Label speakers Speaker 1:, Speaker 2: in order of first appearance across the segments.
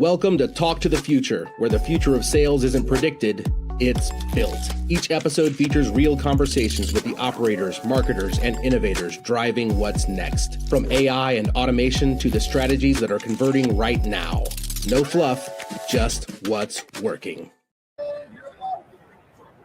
Speaker 1: Welcome to Talk to the Future, where the future of sales isn't predicted, it's built. Each episode features real conversations with the operators, marketers, and innovators driving what's next. From AI and automation to the strategies that are converting right now. No fluff, just what's working.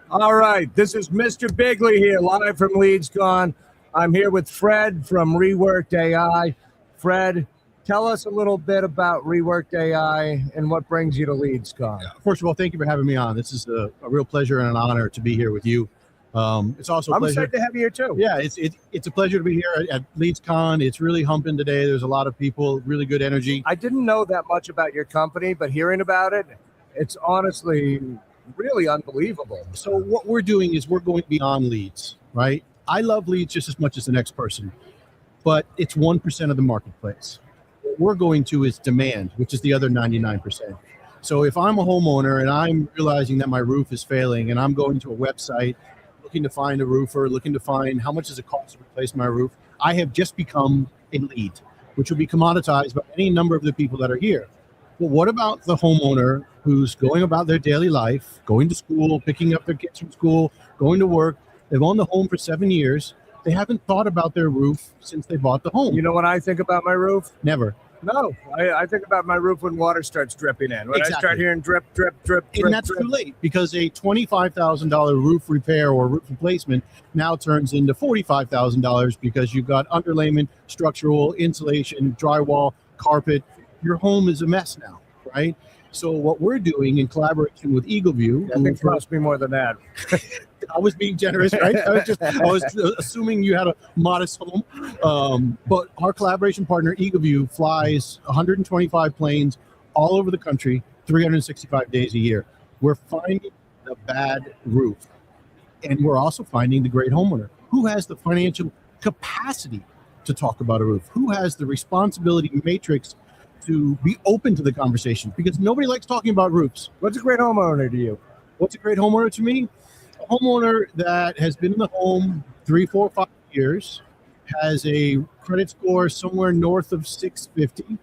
Speaker 2: All right, this is Mr. Bigley here, live from LeadsCon. I'm here with Fred from Reworked AI. Fred, tell us a little bit about Reworked AI and what brings you to LeadsCon.
Speaker 3: First of all, thank you for having me on. This is a real pleasure and an honor to be here with you. It's also a pleasure.
Speaker 2: I'm excited to have you here too.
Speaker 3: Yeah, it's a pleasure to be here at LeadsCon. It's really humping today. There's a lot of people, really good energy.
Speaker 2: I didn't know that much about your company, but hearing about it, it's honestly really unbelievable.
Speaker 3: So what we're doing is we're going beyond leads, right? I love leads just as much as the next person, but it's 1% of the marketplace. What we're going to is demand, which is the other 99%. So if I'm a homeowner and I'm realizing that my roof is failing and I'm going to a website, looking to find a roofer, looking to find how much does it cost to replace my roof, I have just become a lead, which will be commoditized by any number of the people that are here. Well, what about the homeowner who's going about their daily life, going to school, picking up their kids from school, going to work? They've owned the home for 7 years. They haven't thought about their roof since they bought the home.
Speaker 2: You know what I think about my roof?
Speaker 3: Never.
Speaker 2: No, I think about my roof when water starts dripping in. When
Speaker 3: Exactly.
Speaker 2: I start hearing drip, drip, drip, drip.
Speaker 3: And that's
Speaker 2: drip.
Speaker 3: too late, because a $25,000 roof repair or roof replacement now turns into $45,000 because you've got underlayment, structural, insulation, drywall, carpet. Your home is a mess now, right? So what we're doing in collaboration with EagleView,
Speaker 2: I think it cost me more than that.
Speaker 3: I was being generous, right? I was assuming you had a modest home. But our collaboration partner, EagleView, flies 125 planes all over the country, 365 days a year. We're finding the bad roof. And we're also finding the great homeowner. Who has the financial capacity to talk about a roof? Who has the responsibility matrix to be open to the conversation? Because nobody likes talking about roofs.
Speaker 2: What's a great homeowner to you?
Speaker 3: What's a great homeowner to me? A homeowner that has been in the home 3, 4, 5 years, has a credit score somewhere north of 650,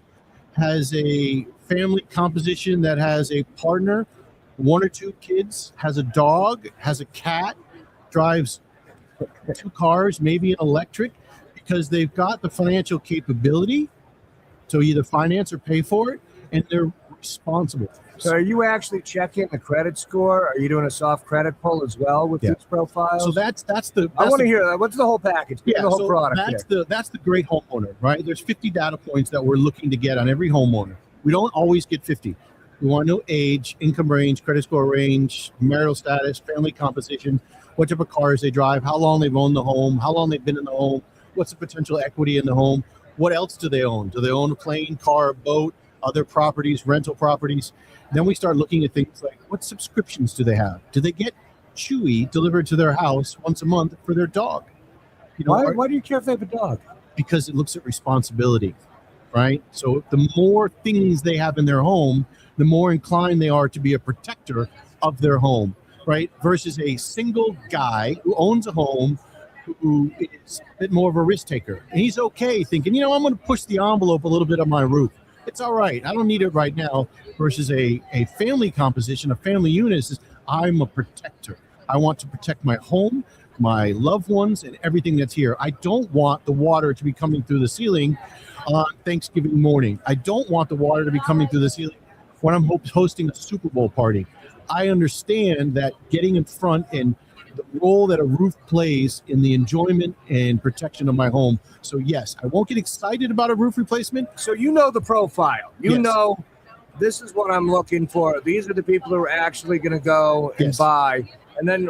Speaker 3: has a family composition that has a partner, 1 or 2 kids, has a dog, has a cat, drives 2 cars, maybe an electric, because they've got the financial capability to either finance or pay for it, and they're responsible.
Speaker 2: So are you actually checking the credit score? Are you doing a soft credit pull as well with these profiles?
Speaker 3: So that's the.
Speaker 2: I want to hear that. What's the whole package? Give me the whole product.
Speaker 3: That's the great homeowner, right? There's 50 data points that we're looking to get on every homeowner. We don't always get 50. We want to know age, income range, credit score range, marital status, family composition, what type of cars they drive, how long they've owned the home, how long they've been in the home, what's the potential equity in the home, what else do they own? Do they own a plane, car, boat, other properties, rental properties? Then we start looking at things like, what subscriptions do they have? Do they get Chewy delivered to their house once a month for their dog? You know,
Speaker 2: why do you care if they have a dog?
Speaker 3: Because it looks at responsibility, right? So the more things they have in their home, the more inclined they are to be a protector of their home, right? Versus a single guy who owns a home who is a bit more of a risk taker. And he's okay thinking, you know, I'm going to push the envelope a little bit on my roof. It's all right. I don't need it right now. Versus a family composition, a family unit says, I'm a protector. I want to protect my home, my loved ones, and everything that's here. I don't want the water to be coming through the ceiling on Thanksgiving morning. I don't want the water to be coming through the ceiling when I'm hosting a Super Bowl party. I understand that getting in front and the role that a roof plays in the enjoyment and protection of my home. So yes, I won't get excited about a roof replacement.
Speaker 2: So you know the profile. You
Speaker 3: Yes.
Speaker 2: know this is what I'm looking for. These are the people who are actually going to go and
Speaker 3: Yes.
Speaker 2: buy. And then,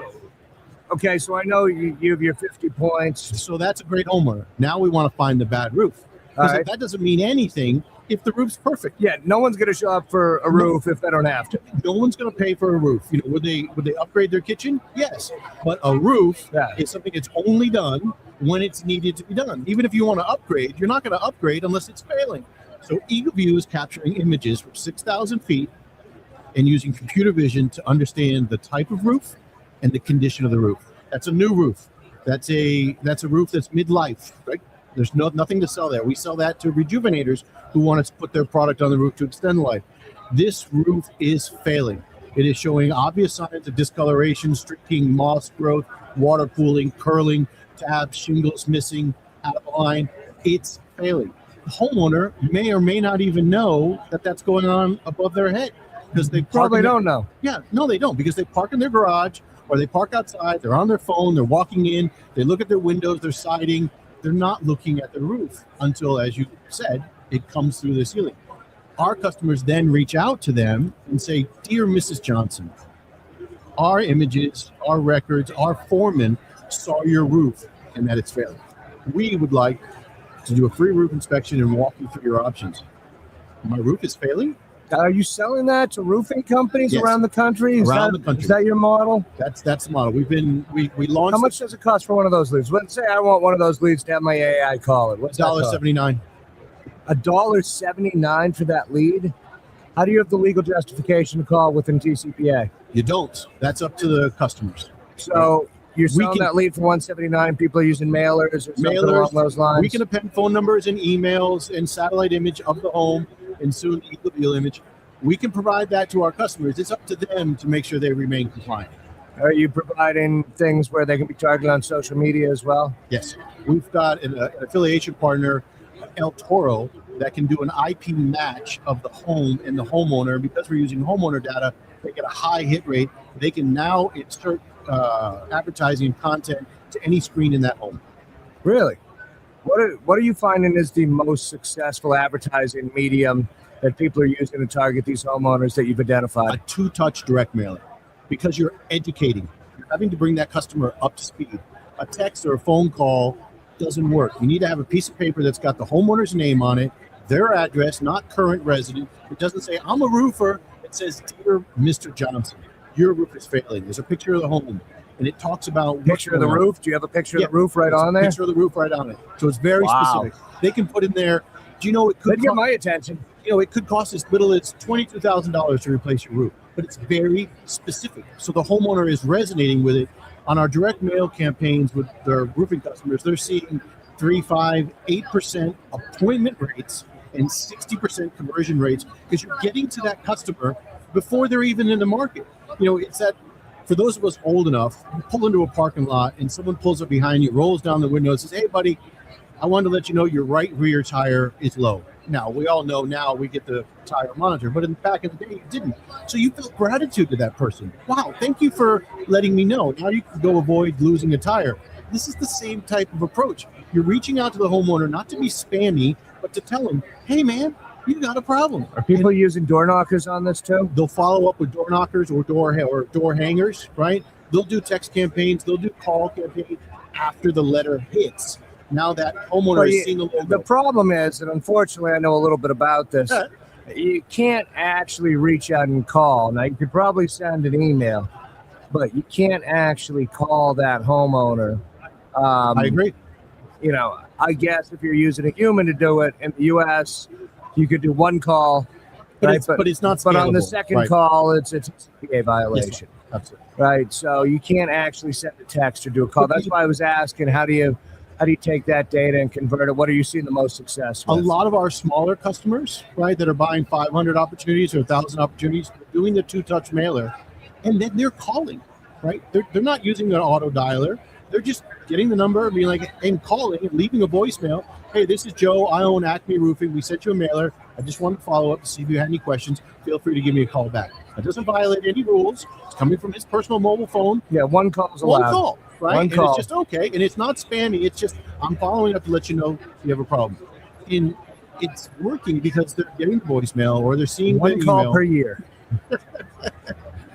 Speaker 2: okay, so I know you have your 50 points.
Speaker 3: So that's a great homeowner. Now we want to find the bad roof.
Speaker 2: All right.
Speaker 3: That doesn't mean anything if the roof's perfect.
Speaker 2: Yeah, no one's going to show up for a roof if they don't have to.
Speaker 3: No one's going to pay for a roof. You know, would they upgrade their kitchen? Yes, but a roof is something that's only done when it's needed to be done. Even if you want to upgrade, you're not going to upgrade unless it's failing. So EagleView is capturing images from 6,000 feet and using computer vision to understand the type of roof and the condition of the roof. That's a new roof. That's a roof that's midlife, right? There's nothing to sell there. We sell that to rejuvenators who want to put their product on the roof to extend life. This roof is failing. It is showing obvious signs of discoloration, streaking, moss growth, water pooling, curling, tabs, shingles missing, out of line. It's failing. The homeowner may or may not even know that that's going on above their head because they
Speaker 2: Probably don't know.
Speaker 3: Yeah, no, they don't, because they park in their garage or they park outside. They're on their phone. They're walking in. They look at their windows. They're siding. They're not looking at the roof until, as you said, it comes through the ceiling. Our customers then reach out to them and say, "Dear Mrs. Johnson, our images, our records, our foreman saw your roof and that it's failing. We would like to do a free roof inspection and walk you through your options. My roof is failing."
Speaker 2: Are you selling that to roofing companies
Speaker 3: Yes.
Speaker 2: around the country?
Speaker 3: Around the country.
Speaker 2: Is that your model?
Speaker 3: That's the model. We launched.
Speaker 2: How much does it cost for one of those leads? Let's say I want one of those leads to have my AI call it. What's that cost?
Speaker 3: $1.79.
Speaker 2: $1.79 for that lead? How do you have the legal justification to call within TCPA?
Speaker 3: You don't. That's up to the customers.
Speaker 2: So you're
Speaker 3: We
Speaker 2: selling
Speaker 3: can-
Speaker 2: that lead for $1.79. People are using mailers or something along those lines.
Speaker 3: We can append phone numbers and emails and satellite image of the home and soon e-video image. We can provide that to our customers. It's up to them to make sure they remain compliant.
Speaker 2: Are you providing things where they can be targeted on social media as well?
Speaker 3: Yes. We've got an affiliation partner, El Toro, that can do an IP match of the home and the homeowner. Because we're using homeowner data, they get a high hit rate. They can now insert advertising content to any screen in that home.
Speaker 2: Really? What are you finding is the most successful advertising medium that people are using to target these homeowners that you've
Speaker 3: A
Speaker 2: identified?
Speaker 3: two-touch direct mailing, because you're educating. You're having to bring that customer up to speed. A text or a phone call doesn't work. You need to have a piece of paper that's got the homeowner's name on it, their address, not current resident. It doesn't say, "I'm a roofer." It says, "Dear Mr. Johnson, your roof is failing." There's a picture of the home, and it talks about what's
Speaker 2: Picture of the
Speaker 3: going on.
Speaker 2: roof? Do you have a picture
Speaker 3: Yeah,
Speaker 2: of the roof right
Speaker 3: It's a
Speaker 2: on there?
Speaker 3: Picture of the roof right on it. So it's very
Speaker 2: Wow.
Speaker 3: specific. They can put in there. Do you know it could
Speaker 2: That'd get my attention.
Speaker 3: it could cost as little as $22,000 to replace your roof, but it's very specific. So the homeowner is resonating with it. On our direct mail campaigns with their roofing customers, they're seeing 3, 5, 8% appointment rates and 60% conversion rates because you're getting to that customer before they're even in the market. It's that for those of us old enough, you pull into a parking lot and someone pulls up behind you, rolls down the window and says, "Hey, buddy, I wanted to let you know your right rear tire is low." Now, we all know now we get the tire monitor, but back in the day, you didn't. So you feel gratitude to that person. Wow, thank you for letting me know. Now you can go avoid losing a tire. This is the same type of approach. You're reaching out to the homeowner, not to be spammy, but to tell them, "Hey, man, you got a problem."
Speaker 2: Are people using door knockers on this too?
Speaker 3: They'll follow up with door knockers or door hangers, right? They'll do text campaigns. They'll do call campaigns after the letter hits. Now that homeowner
Speaker 2: Well,
Speaker 3: is seeing the logo.
Speaker 2: The problem is, and unfortunately I know a little bit about this,
Speaker 3: Yeah.
Speaker 2: you can't actually reach out and call. Now, you could probably send an email, but you can't actually call that homeowner.
Speaker 3: I agree.
Speaker 2: I guess if you're using a human to do it in the U.S., you could do one call,
Speaker 3: But
Speaker 2: right?
Speaker 3: it's not
Speaker 2: But on the
Speaker 3: scalable,
Speaker 2: second
Speaker 3: right.
Speaker 2: call, it's a CPA violation,
Speaker 3: Absolutely.
Speaker 2: right? So you can't actually send a text or do a call. That's why I was asking, how do you take that data and convert it? What are you seeing the most success
Speaker 3: A
Speaker 2: with?
Speaker 3: lot of our smaller customers, right, that are buying 500 opportunities or 1,000 opportunities, they're doing the two-touch mailer, and then they're calling, right? They're not using an auto dialer. They're just getting the number, being like, and calling and leaving a voicemail. "Hey, this is Joe. I own Acme Roofing. We sent you a mailer. I just wanted to follow up to see if you had any questions. Feel free to give me a call back." That doesn't violate any rules. It's coming from his personal mobile phone.
Speaker 2: Yeah, one call's allowed.
Speaker 3: One call, right?
Speaker 2: One
Speaker 3: And
Speaker 2: call.
Speaker 3: it's just okay. And it's not spammy. It's just, I'm following up to let you know you have a problem. And it's working because they're getting the voicemail or they're seeing
Speaker 2: One
Speaker 3: the
Speaker 2: call
Speaker 3: email.
Speaker 2: per year.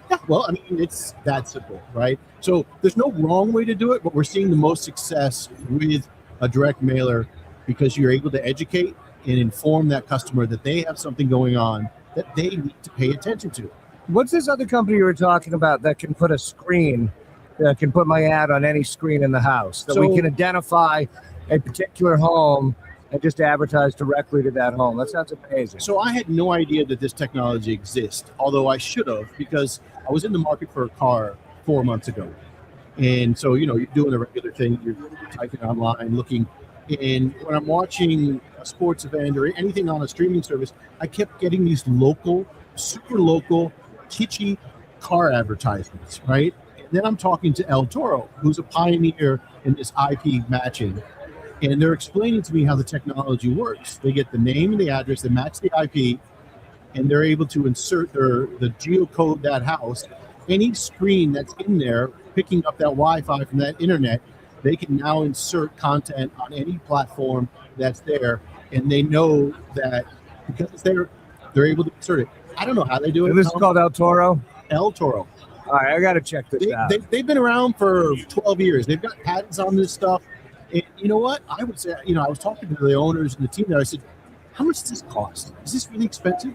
Speaker 3: Yeah, well, I mean, it's that simple, right? So there's no wrong way to do it, but we're seeing the most success with a direct mailer because you're able to educate and inform that customer that they have something going on that they need to pay attention to.
Speaker 2: What's this other company you were talking about that can put a screen, that can put my ad on any screen in the house, that we
Speaker 3: So-
Speaker 2: can identify a particular home and just advertise directly to that home? That sounds amazing.
Speaker 3: So I had no idea that this technology exists, although I should have, because I was in the market for a car 4 months ago. And so, you're doing the regular thing. You're typing online, looking. And when I'm watching a sports event or anything on a streaming service, I kept getting these local, super local, kitschy car advertisements, right? And then I'm talking to El Toro, who's a pioneer in this IP matching. And they're explaining to me how the technology works. They get the name and the address, they match the IP, and they're able to insert the geocode that house. Any screen that's in there, picking up that Wi-Fi from that internet, they can now insert content on any platform that's there, and they know that because it's there, they're able to insert it. I don't know how they do it.
Speaker 2: And this is called El Toro?
Speaker 3: El Toro.
Speaker 2: All right, I got to check this out.
Speaker 3: They've been around for 12 years. They've got patents on this stuff. And you know what? I would say, I was talking to the owners and the team there. I said, how much does this cost? Is this really expensive?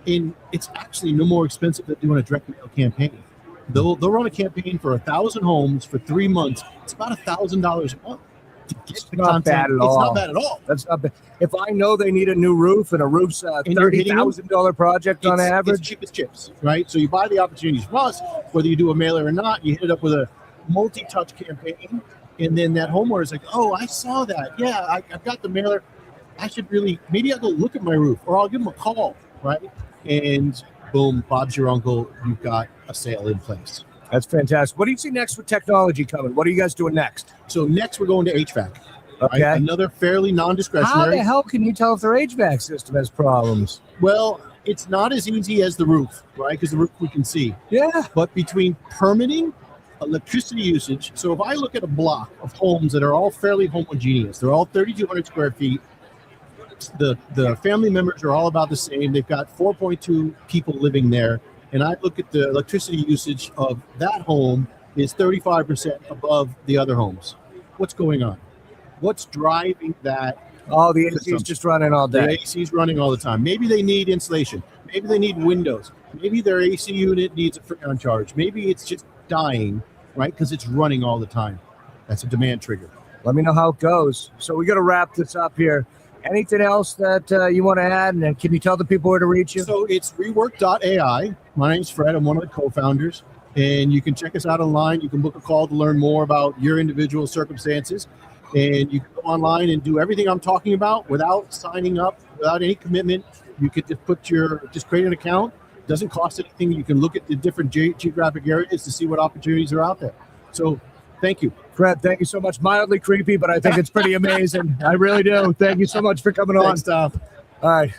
Speaker 3: And it's actually no more expensive than doing a direct mail campaign. They'll run a campaign for 1,000 homes for 3 months. It's about $1,000 a month to get the content.
Speaker 2: Bad at all.
Speaker 3: It's not bad at all.
Speaker 2: That's not bad. If I know they need a new roof and a roof's a $30,000 project on average,
Speaker 3: it's cheap as chips, right? So you buy the opportunities from us, whether you do a mailer or not. You hit it up with a multi-touch campaign, and then that homeowner's like, "Oh, I saw that. Yeah, I've got the mailer. I should maybe I'll go look at my roof, or I'll give them a call, right?" And boom, Bob's your uncle. You've got a sale in place.
Speaker 2: That's fantastic. What do you see next with technology coming? What are you guys doing next?
Speaker 3: So next we're going to HVAC.
Speaker 2: Okay.
Speaker 3: Right? Another fairly non-discretionary.
Speaker 2: How the hell can you tell if their HVAC system has problems?
Speaker 3: Well, it's not as easy as the roof, right? Because the roof we can see.
Speaker 2: Yeah.
Speaker 3: But between permitting, electricity usage. So if I look at a block of homes that are all fairly homogeneous, they're all 3,200 square feet. The family members are all about the same. They've got 4.2 people living there. And I look at the electricity usage of that home is 35% above the other homes. What's going on? What's driving that?
Speaker 2: Oh, the AC is just running all day.
Speaker 3: The AC is running all the time. Maybe they need insulation. Maybe they need windows. Maybe their AC unit needs a freon charge. Maybe it's just dying, right? Because it's running all the time. That's a demand trigger.
Speaker 2: Let me know how it goes. So we got to wrap this up here. Anything else that you want to add? And can you tell the people where to reach you?
Speaker 3: So it's rework.ai. My name's Fred. I'm one of the co-founders. And you can check us out online. You can book a call to learn more about your individual circumstances. And you can go online and do everything I'm talking about without signing up, without any commitment. You could just create an account. It doesn't cost anything. You can look at the different geographic areas to see what opportunities are out there. So thank you.
Speaker 2: Fred, thank you so much. Mildly creepy, but I think it's pretty amazing. I really do. Thank you so much for coming on.
Speaker 3: Thanks, Tom.
Speaker 2: All right.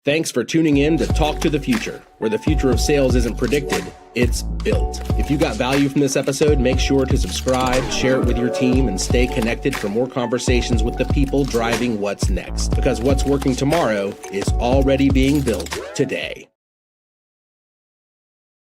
Speaker 1: Thanks for tuning in to Talk to the Future, where the future of sales isn't predicted, it's built. If you got value from this episode, make sure to subscribe, share it with your team, and stay connected for more conversations with the people driving what's next. Because what's working tomorrow is already being built today.